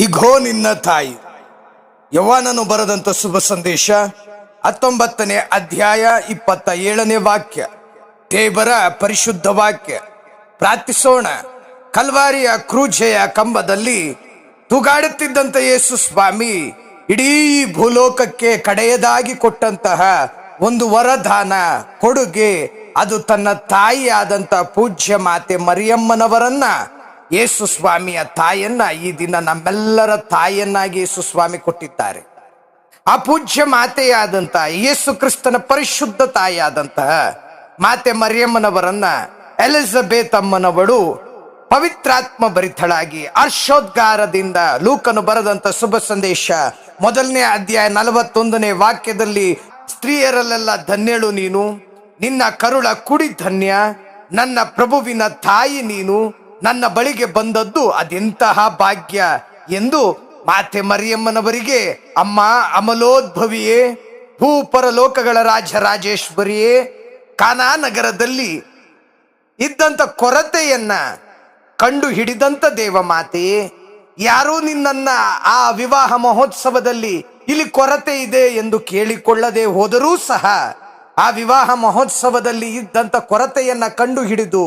ಇಗೋ ನಿನ್ನ ತಾಯಿ. ಯವನನು ಬರೆದಂತ ಶುಭ ಸಂದೇಶ 19ನೇ ಅಧ್ಯಾಯ 27ನೇ ವಾಕ್ಯ. ದೇವರ ಪರಿಶುದ್ಧ ವಾಕ್ಯ. ಪ್ರಾರ್ಥಿಸೋಣ. ಕಲ್ವಾರಿಯ ಕ್ರೂಜೆಯ ಕಂಬದಲ್ಲಿ ತೂಗಾಡುತ್ತಿದ್ದಂತ ಯೇಸು ಸ್ವಾಮಿ ಇಡೀ ಭೂಲೋಕಕ್ಕೆ ಕಡೆಯದಾಗಿ ಕೊಟ್ಟಂತಹ ಒಂದು ವರದಾನ, ಕೊಡುಗೆ, ಅದು ತನ್ನ ತಾಯಿಯಾದಂತ ಪೂಜ್ಯ ಮಾತೆ ಮರಿಯಮ್ಮನವರನ್ನ, ಯೇಸು ಸ್ವಾಮಿಯ ತಾಯಿಯನ್ನ ಈ ದಿನ ನಮ್ಮೆಲ್ಲರ ತಾಯಿಯನ್ನಾಗಿ ಯೇಸು ಸ್ವಾಮಿ ಕೊಟ್ಟಿದ್ದಾರೆ. ಆ ಪೂಜ್ಯ ಮಾತೆಯಾದಂತಹ ಯೇಸು ಕ್ರಿಸ್ತನ ಪರಿಶುದ್ಧ ತಾಯಿಯಾದಂತಹ ಮಾತೆ ಮರಿಯಮ್ಮನವರನ್ನ ಎಲಿಜಬೆತ್ ಅಮ್ಮನವಳು ಪವಿತ್ರಾತ್ಮ ಭರಿತಳಾಗಿ ಹರ್ಷೋದ್ಗಾರದಿಂದ ಲೂಕನು ಬರೆದಂತ ಶುಭ ಸಂದೇಶ 1ನೇ ಅಧ್ಯಾಯ 41ನೇ ವಾಕ್ಯದಲ್ಲಿ, ಸ್ತ್ರೀಯರಲ್ಲೆಲ್ಲ ಧನ್ಯಳು ನೀನು, ನಿನ್ನ ಕರುಳ ಕುಡಿ ಧನ್ಯ, ನನ್ನ ಪ್ರಭುವಿನ ತಾಯಿ ನೀನು, ನನ್ನ ಬಳಿಗೆ ಬಂದದ್ದು ಅದೆಂತಹ ಭಾಗ್ಯ ಎಂದು ಮಾತೆ ಮರಿಯಮ್ಮನವರಿಗೆ, ಅಮ್ಮ ಅಮಲೋದ್ಭವಿಯೇ, ಭೂ ಪರಲೋಕಗಳ ರಾಜರಾಜೇಶ್ವರಿಯೇ, ಕಾನಾ ನಗರದಲ್ಲಿ ಇದ್ದಂತ ಕೊರತೆಯನ್ನ ಕಂಡು ಹಿಡಿದಂತ ದೇವಮಾತೆಯೇ, ಯಾರೂ ನಿನ್ನನ್ನ ಆ ವಿವಾಹ ಮಹೋತ್ಸವದಲ್ಲಿ ಇಲ್ಲಿ ಕೊರತೆ ಇದೆ ಎಂದು ಕೇಳಿಕೊಳ್ಳದೆ ಹೋದರೂ ಸಹ ಆ ವಿವಾಹ ಮಹೋತ್ಸವದಲ್ಲಿ ಇದ್ದಂತ ಕೊರತೆಯನ್ನ ಕಂಡು ಹಿಡಿದು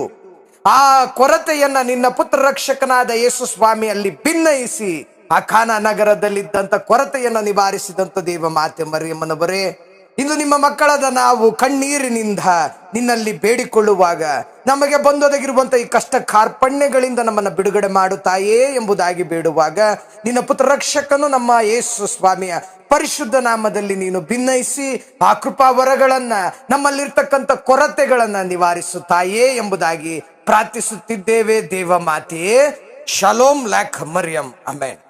ಆ ಕೊರತೆಯನ್ನ ನಿನ್ನ ಪುತ್ರ ರಕ್ಷಕನಾದ ಯೇಸು ಸ್ವಾಮಿಯಲ್ಲಿ ಭಿನ್ನಯಿಸಿ ಆ ಕಾನಾ ನಗರದಲ್ಲಿದ್ದಂತ ಕೊರತೆಯನ್ನ ನಿವಾರಿಸಿದಂತ ದೇವ ಮಾತೆ ಮರಿಯಮ್ಮನವರೇ, ಇಂದು ನಿಮ್ಮ ಮಕ್ಕಳಾದ ನಾವು ಕಣ್ಣೀರಿನಿಂದ ನಿನ್ನಲ್ಲಿ ಬೇಡಿಕೊಳ್ಳುವಾಗ ನಮಗೆ ಬಂದೊದಗಿರುವಂತ ಈ ಕಷ್ಟ ಕಾರ್ಪಣ್ಯಗಳಿಂದ ನಮ್ಮನ್ನ ಬಿಡುಗಡೆ ಮಾಡುತ್ತಾಯೇ ಎಂಬುದಾಗಿ ಬೇಡುವಾಗ, ನಿನ್ನ ಪುತ್ರ ರಕ್ಷಕನು ನಮ್ಮ ಯೇಸು ಸ್ವಾಮಿಯ ಪರಿಶುದ್ಧ ನಾಮದಲ್ಲಿ ನೀನು ಭಿನ್ನಯಿಸಿ ಆ ಕೃಪಾವರಗಳನ್ನ, ನಮ್ಮಲ್ಲಿರ್ತಕ್ಕಂಥ ಕೊರತೆಗಳನ್ನ ನಿವಾರಿಸುತ್ತಾಯೇ ಎಂಬುದಾಗಿ ಪ್ರಾರ್ಥಿಸುತ್ತಿದ್ದೇವೆ ದೇವ ಮಾತೆಯೇ. ಶಲೋಮ್ ಲಾಕ್ ಮರಿಯಂ. ಆಮೆನ್.